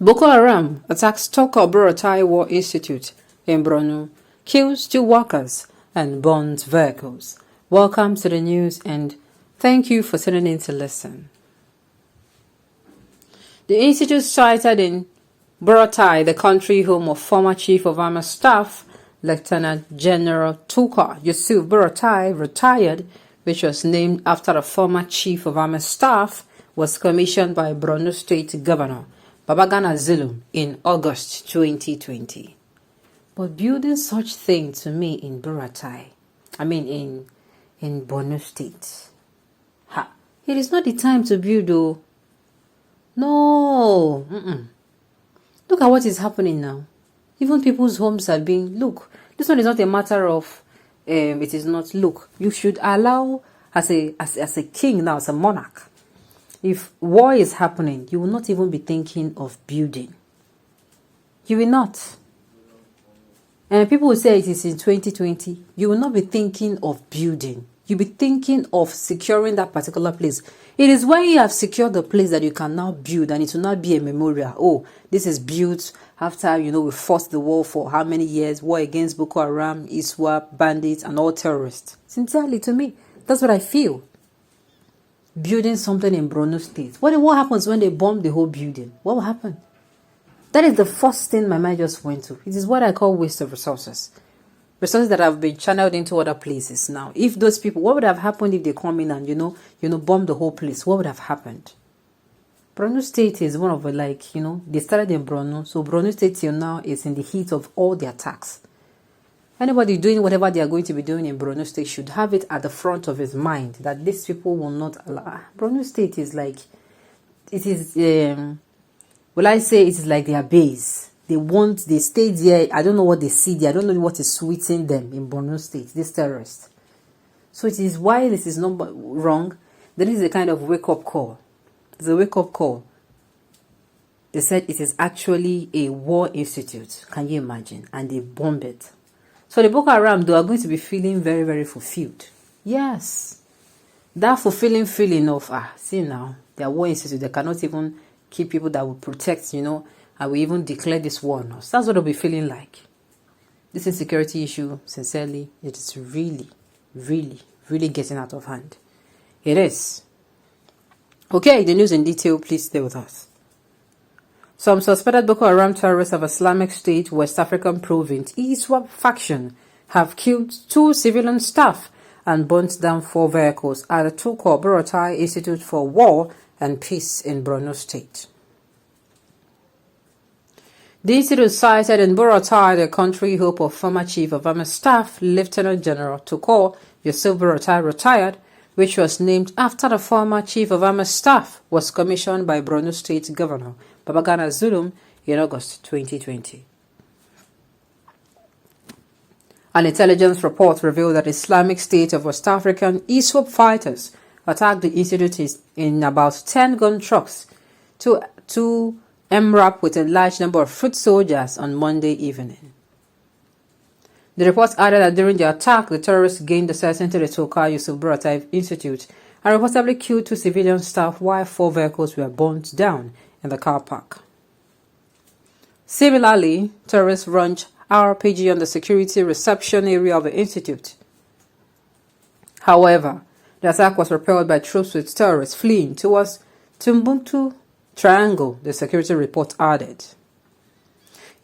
Boko Haram attacks Toko Buratai War Institute in Borno, kills 2 workers and burns vehicles. Welcome to the news and thank you for tuning in to listen. The institute sited in Buratai, the country home of former Chief of Army Staff Lieutenant General Tukur Yusuf Buratai, retired, which was named after the former Chief of Army Staff, was commissioned by Borno State Governor Babagana Zulum in August 2020. But building such thing to me in Buratai, in Borno State, it is not the time to build though. No. Look at what is happening now. Even people's homes are being, look, this one is not a matter of, it is not, look, you should allow, as a king now, as a monarch, if war is happening, you will not even be thinking of building. You will not. And people will say it is in 2020. You will not be thinking of building. You'll be thinking of securing that particular place. It is when you have secured the place that you can now build, and it will not be a memorial. Oh, this is built after, we fought the war for how many years? War against Boko Haram, ISWAP, bandits, and all terrorists. Sincerely, to me, that's what I feel. Building something in Borno State. What happens when they bomb the whole building? What will happen? That is the first thing my mind just went to. It is what I call waste of resources. Resources that have been channeled into other places now. If those people, what would have happened if they come in and, bomb the whole place? What would have happened? Borno State is one of the, they started in Borno. So Borno State till now is in the heat of all the attacks. Anybody doing whatever they are going to be doing in Borno State should have it at the front of his mind that these people will not allow. Borno State is like, it is, it is like their base. They stay there. I don't know what they see there. I don't know what is sweetening them in Borno State, these terrorists. So it is why this is not wrong. There is a kind of wake-up call. It's a wake-up call. They said it is actually a war institute. Can you imagine? And they bomb it. So the Boko Haram, they are going to be feeling very, very fulfilled. Yes. That fulfilling feeling of, see now, they are war institute. They cannot even keep people that will protect, and will even declare this war on us. That's what they'll be feeling like. This insecurity issue, sincerely, it is really, really, really getting out of hand. It is. Okay, the news in detail, please stay with us. Some suspected Boko Haram terrorists of Islamic State West African province ISWAP faction have killed 2 civilian staff and burnt down 4 vehicles at the Toko Buratai Institute for War and Peace in Borno State. The institute sited in Buratai, the country hope of former Chief of Army Staff Lieutenant General Tukur Yusuf Buratai, retired, which was named after the former Chief of Army Staff, was commissioned by Borno State Governor Babagana Zulum in August 2020. An intelligence report revealed that Islamic State of West African ISWAP fighters attacked the institute in about 10 gun trucks to MRAP with a large number of foot soldiers on Monday evening. The report added that during the attack, the terrorists gained access into the Tukur Yusuf Buratai Institute and reportedly killed 2 civilian staff while 4 vehicles were burnt down in the car park. Similarly, terrorists launched RPG on the security reception area of the institute. However, the attack was repelled by troops with terrorists fleeing towards Timbuktu Triangle, the security report added.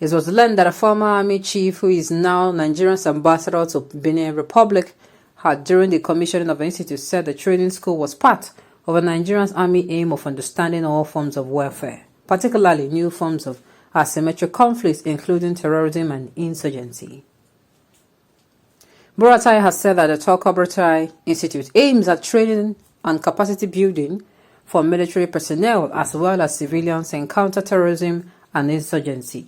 It was learned that a former army chief who is now Nigeria's ambassador to Benin Republic had, during the commissioning of the institute, said the training school was part of a Nigerian army aim of understanding all forms of warfare, particularly new forms of asymmetric conflicts, including terrorism and insurgency. Buratai has said that the Toko Buratai Institute aims at training and capacity building for military personnel as well as civilians in counter-terrorism and insurgency,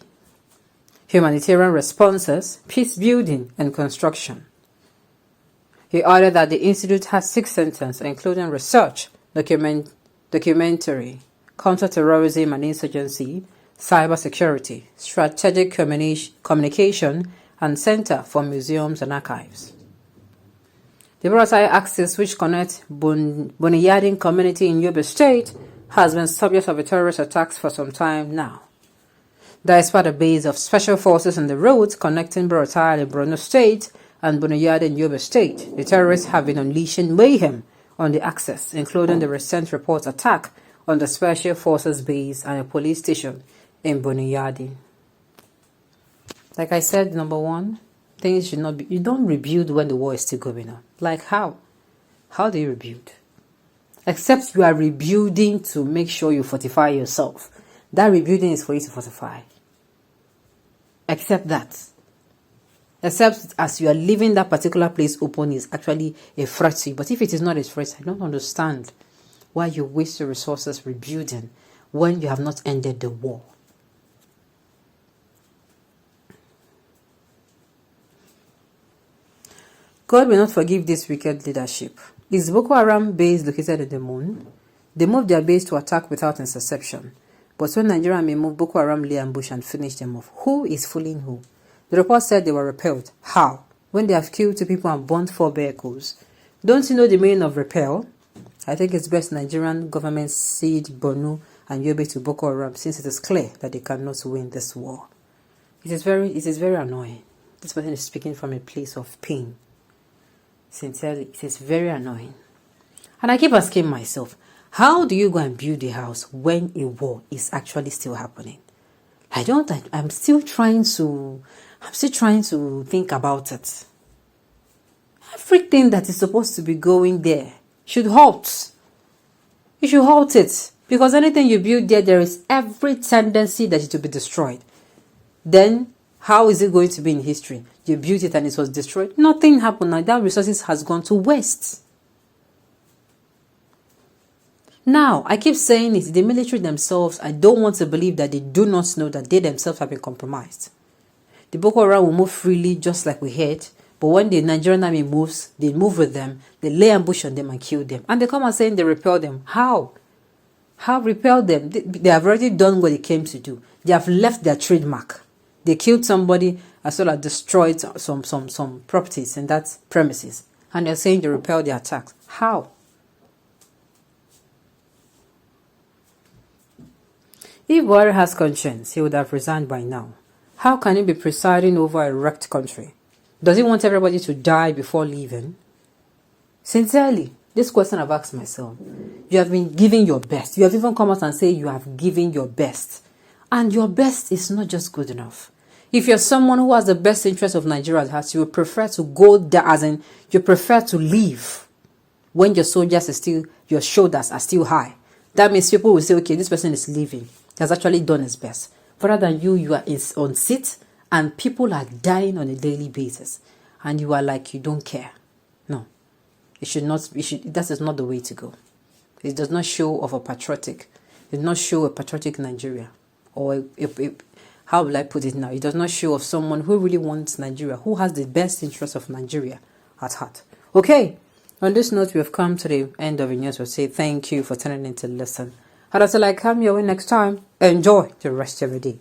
humanitarian responses, peace building, and construction. He added that the institute has 6 centers, including research, documentary, counter-terrorism and insurgency, cybersecurity, strategic communication, and Center for Museums and Archives. The Buratai axis, which connects Boniyadin community in Yobe State, has been subject of terrorist attacks for some time now. That is part of base of special forces on the roads connecting Buratai in Borno State and Bonayadi in Yobe State. The terrorists have been unleashing mayhem on the axis, including the recent report attack on the special forces base and a police station in Bonayadi. Like I said, number one, things should not be, you don't rebuild when the war is still going on. Like how? How do you rebuild? Except you are rebuilding to make sure you fortify yourself. That rebuilding is for you to fortify. Except that. Except as you are leaving that particular place open is actually a threat to you. But if it is not a threat, I don't understand why you waste your resources rebuilding when you have not ended the war. God will not forgive this wicked leadership. Is Boko Haram base located in the moon? They moved their base to attack without interception. But when Nigeria may move, Boko Haram lay ambush and finish them off. Who is fooling who? The report said they were repelled. How? When they have killed 2 people and burnt 4 vehicles. Don't you know the meaning of repel? I think it's best Nigerian government cede Borno and Yobe to Boko Haram, since it is clear that they cannot win this war. It is very annoying. This person is speaking from a place of pain. Sincerely, it is very annoying. And I keep asking myself, how do you go and build a house when a war is actually still happening? I'm still trying to think about it. Everything that is supposed to be going there should halt. You should halt it. Because anything you build there is every tendency that it will be destroyed. Then, how is it going to be in history? You built it and it was destroyed. Nothing happened. Now that resources has gone to waste. Now, I keep saying it, the military themselves, I don't want to believe that they do not know that they themselves have been compromised. The Boko Haram will move freely just like we heard, but when the Nigerian army moves, they move with them, they lay ambush on them and kill them. And they come and saying they repel them. How? How repel them? They have already done what they came to do. They have left their trademark. They killed somebody as well as destroyed some properties in that premises. And they're saying they repel the attacks. How? If Buhari has conscience, he would have resigned by now. How can he be presiding over a wrecked country? Does he want everybody to die before leaving? Sincerely, this question I've asked myself. You have been giving your best. You have even come out and say you have given your best. And your best is not just good enough. If you're someone who has the best interest of Nigeria at heart, you would prefer to go there, as in you prefer to leave when your soldiers are still, your shoulders are still high. That means people will say, okay, this person is leaving. He has actually done his best. Rather than you are on seat and people are dying on a daily basis. And you are like, you don't care. No. That is not the way to go. It does not show of a patriotic. It does not show a patriotic Nigeria. Or how will I put it now? It does not show of someone who really wants Nigeria, who has the best interest of Nigeria at heart. Okay. On this note, we have come to the end of the news. We'll say thank you for tuning in to listen. And until I come your way next time, enjoy the rest of your day.